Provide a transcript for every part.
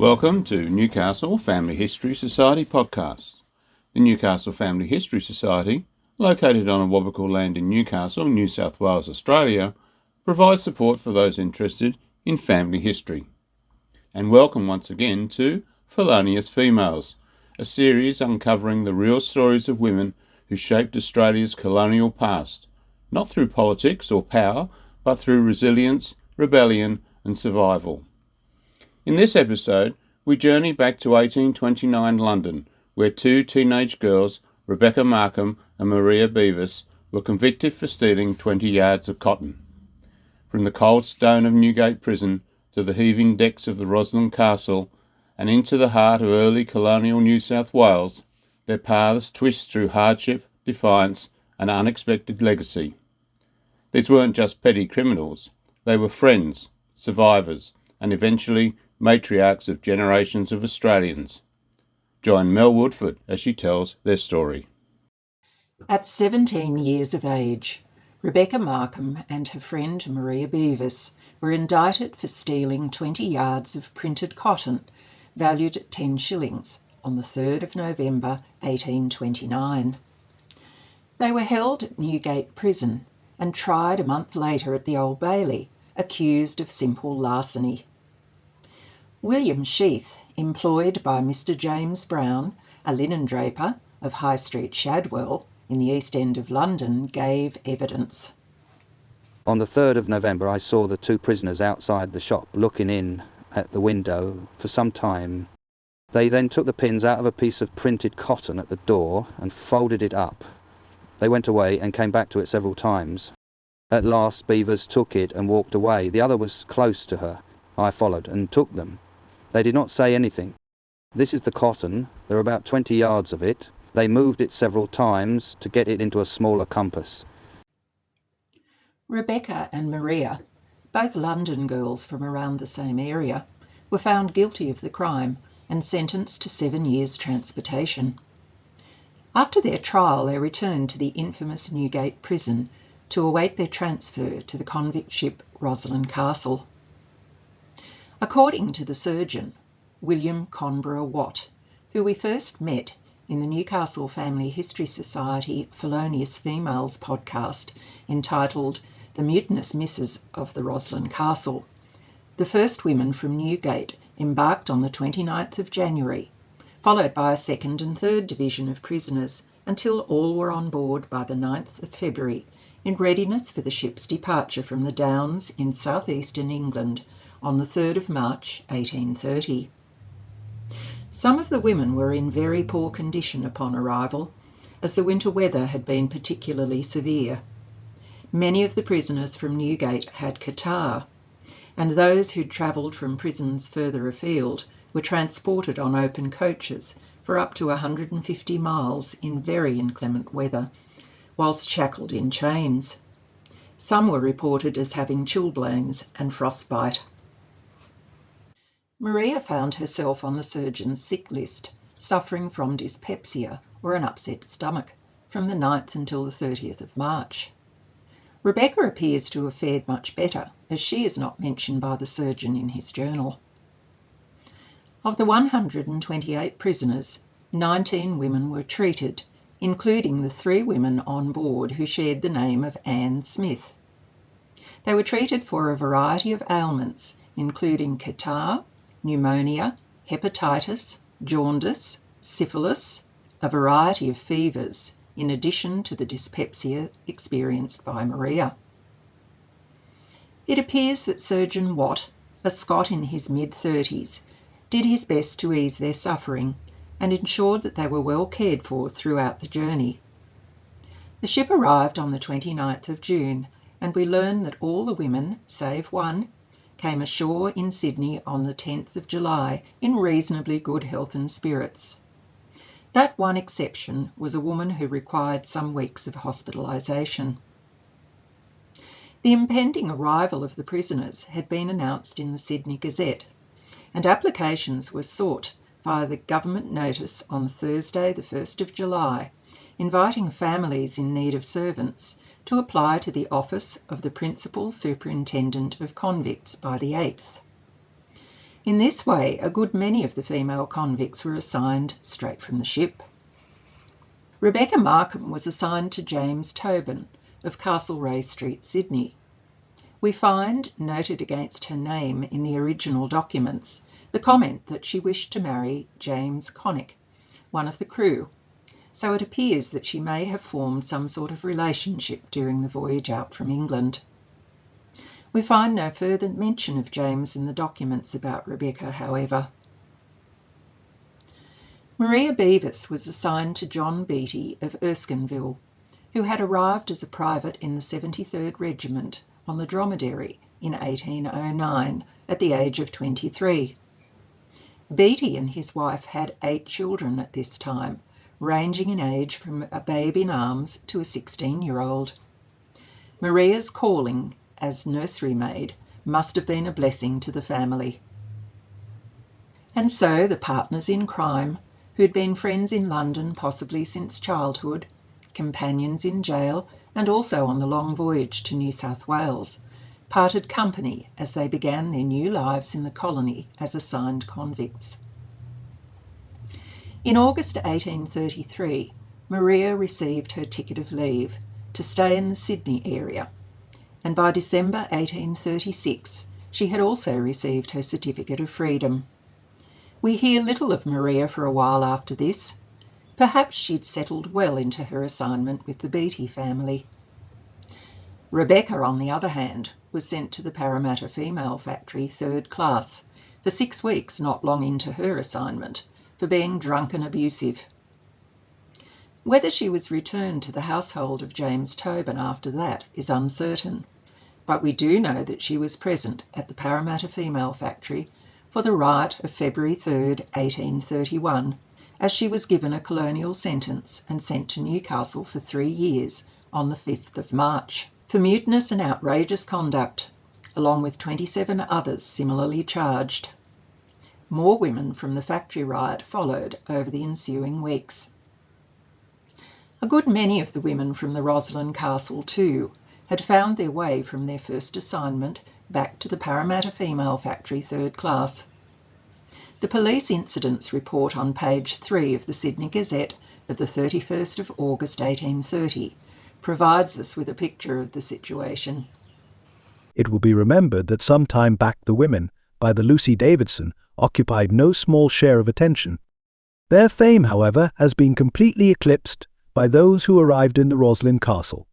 Welcome to Newcastle Family History Society podcast. The Newcastle Family History Society, located on Awabakal land in Newcastle, New South Wales, Australia, provides support for those interested in family history. And welcome once again to Felonious Females, a series uncovering the real stories of women who shaped Australia's colonial past, not through politics or power, but through resilience, rebellion and survival. In this episode, we journey back to 1829 London, where two teenage girls, Rebecca Markham and Maria Beavis, were convicted for stealing 20 yards of cotton. From the cold stone of Newgate Prison to the heaving decks of the Roslyn Castle and into the heart of early colonial New South Wales, their paths twist through hardship, defiance and unexpected legacy. These weren't just petty criminals, they were friends, survivors, and eventually matriarchs of generations of Australians. Join Mel Woodford as she tells their story. At 17 years of age, Rebecca Markham and her friend Maria Beavis were indicted for stealing 20 yards of printed cotton, valued at 10 shillings, on the 3rd of November 1829. They were held at Newgate Prison and tried a month later at the Old Bailey, accused of simple larceny. William Sheath, employed by Mr. James Brown, a linen draper of High Street, Shadwell, in the East End of London, gave evidence. On the 3rd of November, I saw the two prisoners outside the shop looking in at the window for some time. They then took the pins out of a piece of printed cotton at the door and folded it up. They went away and came back to it several times. At last, Beavis took it and walked away. The other was close to her. I followed and took them. They did not say anything. This is the cotton. There are about 20 yards of it. They moved it several times to get it into a smaller compass. Rebecca and Maria, both London girls from around the same area, were found guilty of the crime and sentenced to 7 years transportation. After their trial, they returned to the infamous Newgate Prison to await their transfer to the convict ship Roslyn Castle. According to the surgeon, William Conborough Watt, who we first met in the Newcastle Family History Society Felonious Females podcast entitled The Mutinous Misses of the Roslyn Castle, the first women from Newgate embarked on the 29th of January, followed by a 2nd and 3rd division of prisoners until all were on board by the 9th of February in readiness for the ship's departure from the Downs in southeastern England on the 3rd of March 1830. Some of the women were in very poor condition upon arrival, as the winter weather had been particularly severe. Many of the prisoners from Newgate had catarrh, and those who'd travelled from prisons further afield were transported on open coaches for up to 150 miles in very inclement weather, whilst shackled in chains. Some were reported as having chilblains and frostbite. Maria found herself on the surgeon's sick list, suffering from dyspepsia or an upset stomach, from the 9th until the 30th of March. Rebecca appears to have fared much better, as she is not mentioned by the surgeon in his journal. Of the 128 prisoners, 19 women were treated, including the 3 women on board who shared the name of Anne Smith. They were treated for a variety of ailments, including catarrh, pneumonia, hepatitis, jaundice, syphilis, a variety of fevers, in addition to the dyspepsia experienced by Maria. It appears that Surgeon Watt, a Scot in his mid-30s, did his best to ease their suffering and ensured that they were well cared for throughout the journey. The ship arrived on the 29th of June, and we learn that all the women, save one, came ashore in Sydney on the 10th of July in reasonably good health and spirits. That one exception was a woman who required some weeks of hospitalisation. The impending arrival of the prisoners had been announced in the Sydney Gazette, and applications were sought via the government notice on Thursday the 1st of July, inviting families in need of servants to apply to the office of the Principal Superintendent of Convicts by the 8th. In this way, a good many of the female convicts were assigned straight from the ship. Rebecca Markham was assigned to James Tobin of Castlereagh Street, Sydney. We find, noted against her name in the original documents, the comment that she wished to marry James Connick, one of the crew, so it appears that she may have formed some sort of relationship during the voyage out from England. We find no further mention of James in the documents about Rebecca, however. Maria Beavis was assigned to John Beattie of Erskineville, who had arrived as a private in the 73rd Regiment on the Dromedary in 1809 at the age of 23. Beattie and his wife had 8 children at this time, ranging in age from a babe in arms to a 16-year-old. Maria's calling as nursery maid must have been a blessing to the family. And so the partners in crime, who'd been friends in London possibly since childhood, companions in jail, and also on the long voyage to New South Wales, parted company as they began their new lives in the colony as assigned convicts. In August 1833, Maria received her ticket of leave to stay in the Sydney area, and by December 1836 she had also received her certificate of freedom. We hear little of Maria for a while after this. Perhaps she'd settled well into her assignment with the Beattie family. Rebecca, on the other hand, was sent to the Parramatta Female Factory 3rd class for 6 weeks not long into her assignment for being drunk and abusive. Whether she was returned to the household of James Tobin after that is uncertain, but we do know that she was present at the Parramatta Female Factory for the riot of February 3rd, 1831, as she was given a colonial sentence and sent to Newcastle for 3 years on the 5th of March for mutinous and outrageous conduct, along with 27 others similarly charged. More women from the factory riot followed over the ensuing weeks. A good many of the women from the Roslyn Castle too had found their way from their first assignment back to the Parramatta Female Factory 3rd class. The police incidents report on page 3 of the Sydney Gazette of the 31st of August 1830 provides us with a picture of the situation. It will be remembered that some time back the women, by the Lucy Davidson, occupied no small share of attention. Their fame, however, has been completely eclipsed by those who arrived in the Roslyn Castle.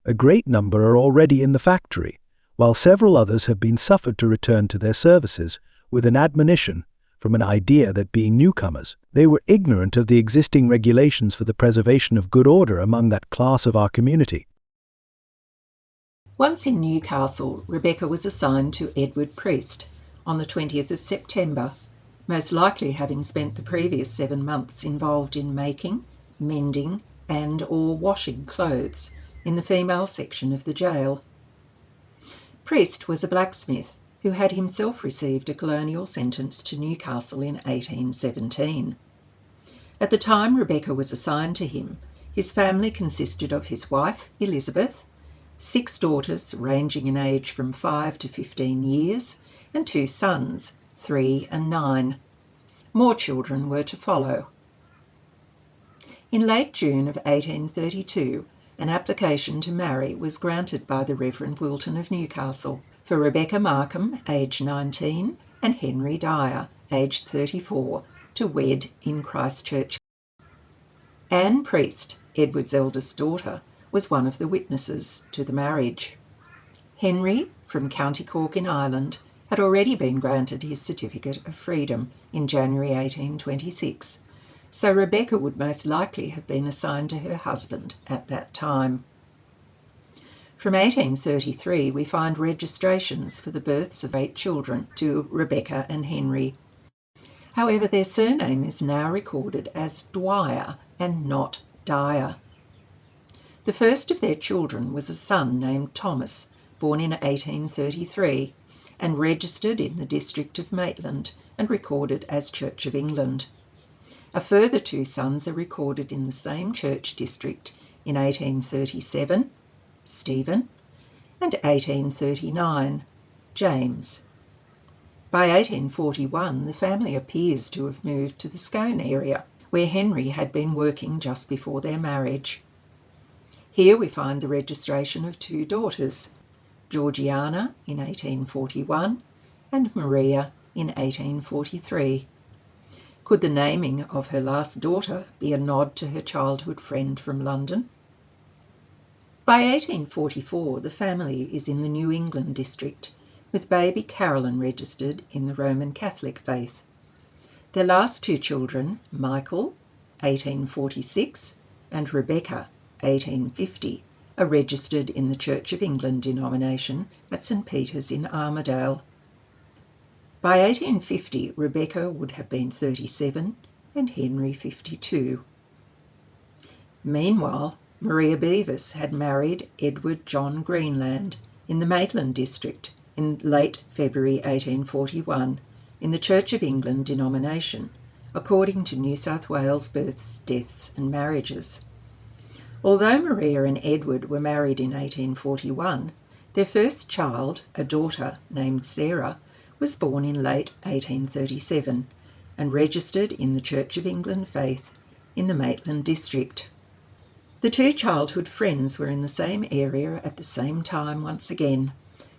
A great number are already in the factory, while several others have been suffered to return to their services with an admonition from an idea that, being newcomers, they were ignorant of the existing regulations for the preservation of good order among that class of our community. Once in Newcastle, Rebecca was assigned to Edward Priest on the 20th of September, most likely having spent the previous 7 months involved in making, mending and/or washing clothes in the female section of the jail. Priest was a blacksmith who had himself received a colonial sentence to Newcastle in 1817. At the time Rebecca was assigned to him, his family consisted of his wife, Elizabeth, 6 daughters ranging in age from 5 to 15 years, and 2 sons, 3 and 9. More children were to follow. In late June of 1832, an application to marry was granted by the Reverend Wilton of Newcastle for Rebecca Markham, aged 19, and Henry Dyer, aged 34, to wed in Christchurch. Anne Priest, Edward's eldest daughter, was one of the witnesses to the marriage. Henry, from County Cork in Ireland, had already been granted his certificate of freedom in January 1826, so Rebecca would most likely have been assigned to her husband at that time. From 1833 we find registrations for the births of 8 children to Rebecca and Henry. However, their surname is now recorded as Dwyer and not Dyer. The first of their children was a son named Thomas, born in 1833, and registered in the district of Maitland and recorded as Church of England. A further 2 sons are recorded in the same church district in 1837, Stephen, and 1839, James. By 1841, the family appears to have moved to the Scone area, where Henry had been working just before their marriage. Here we find the registration of two daughters, Georgiana in 1841 and Maria in 1843. Could the naming of her last daughter be a nod to her childhood friend from London? By 1844, the family is in the New England district, with baby Carolyn registered in the Roman Catholic faith. Their last two children, Michael, 1846, and Rebecca, 1850, are registered in the Church of England denomination at St. Peter's in Armidale. By 1850, Rebecca would have been 37 and Henry 52. Meanwhile, Maria Beavis had married Edward John Greenland in the Maitland district in late February 1841 in the Church of England denomination, according to New South Wales Births, Deaths and Marriages. Although Maria and Edward were married in 1841, their first child, a daughter named Sarah, was born in late 1837 and registered in the Church of England faith in the Maitland district. The two childhood friends were in the same area at the same time once again.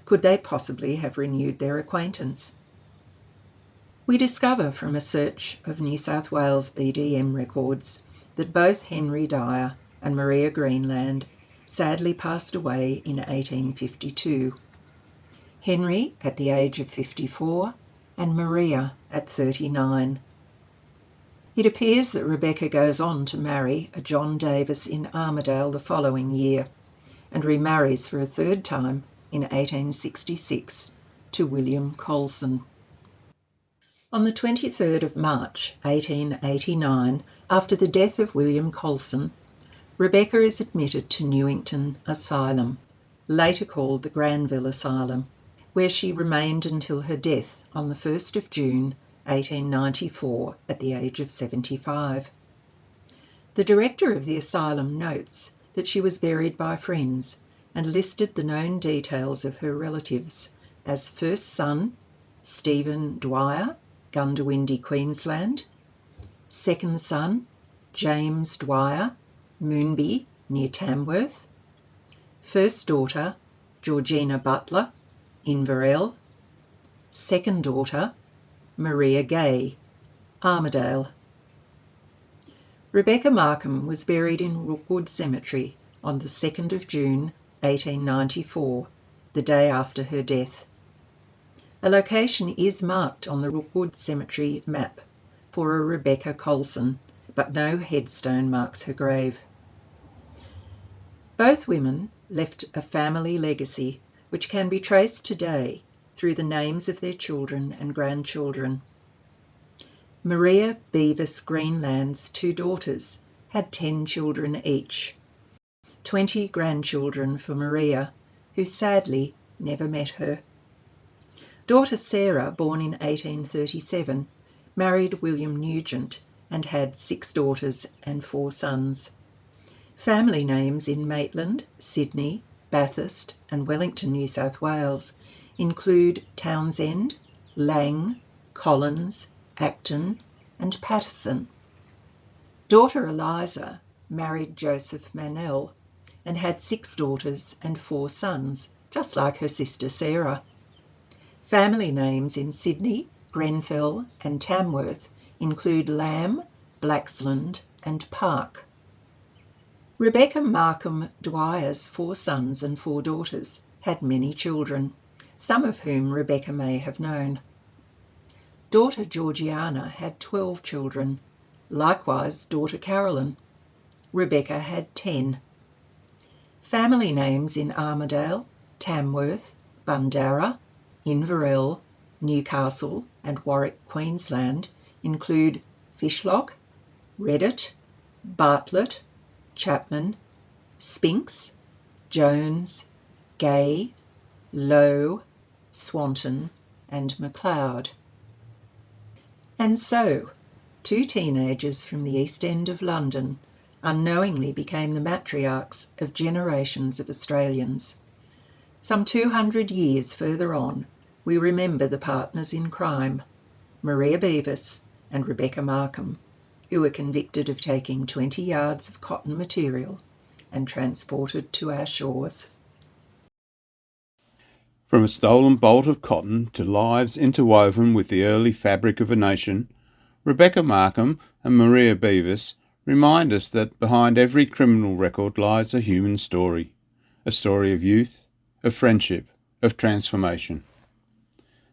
Could they possibly have renewed their acquaintance? We discover from a search of New South Wales BDM records that both Henry Dyer and Maria Greenland sadly passed away in 1852. Henry at the age of 54 and Maria at 39. It appears that Rebecca goes on to marry a John Davis in Armidale the following year and remarries for a third time in 1866 to William Colson. On the 23rd of March 1889, after the death of William Colson, Rebecca is admitted to Newington Asylum, later called the Granville Asylum, where she remained until her death on the 1st of June 1894 at the age of 75. The director of the asylum notes that she was buried by friends and listed the known details of her relatives as first son, Stephen Dwyer, Gundawindi, Queensland, second son, James Dwyer, Moonby, near Tamworth, first daughter, Georgina Butler, Inverell, second daughter, Maria Gay, Armidale. Rebecca Markham was buried in Rookwood Cemetery on the 2nd of June 1894, the day after her death. A location is marked on the Rookwood Cemetery map for a Rebecca Colson, but no headstone marks her grave. Both women left a family legacy which can be traced today through the names of their children and grandchildren. Maria Beavis Greenland's two daughters had 10 children each, 20 grandchildren for Maria, who sadly never met her. Daughter Sarah, born in 1837, married William Nugent and had 6 daughters and 4 sons. Family names in Maitland, Sydney, Bathurst and Wellington, New South Wales include Townsend, Lang, Collins, Acton and Patterson. Daughter Eliza married Joseph Manell and had 6 daughters and 4 sons, just like her sister Sarah. Family names in Sydney, Grenfell and Tamworth include Lamb, Blaxland and Park. Rebecca Markham Dwyer's 4 sons and 4 daughters had many children, some of whom Rebecca may have known. Daughter Georgiana had 12 children, likewise daughter Carolyn. Rebecca had 10. Family names in Armidale, Tamworth, Bundarra, Inverell, Newcastle and Warwick, Queensland include Fishlock, Reddit, Bartlett, Chapman, Spinks, Jones, Gay, Lowe, Swanton and MacLeod. And so, 2 teenagers from the East End of London unknowingly became the matriarchs of generations of Australians. Some 200 years further on, we remember the partners in crime, Maria Beavis and Rebecca Markham, who were convicted of taking 20 yards of cotton material and transported to our shores. From a stolen bolt of cotton to lives interwoven with the early fabric of a nation, Rebecca Markham and Maria Beavis remind us that behind every criminal record lies a human story, a story of youth, of friendship, of transformation.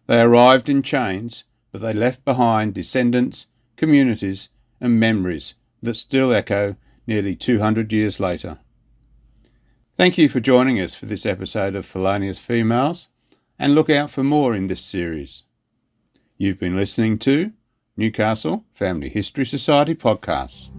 They arrived in chains, but they left behind descendants, communities, and memories that still echo nearly 200 years later. Thank you for joining us for this episode of Felonious Females, and look out for more in this series. You've been listening to Newcastle Family History Society podcast.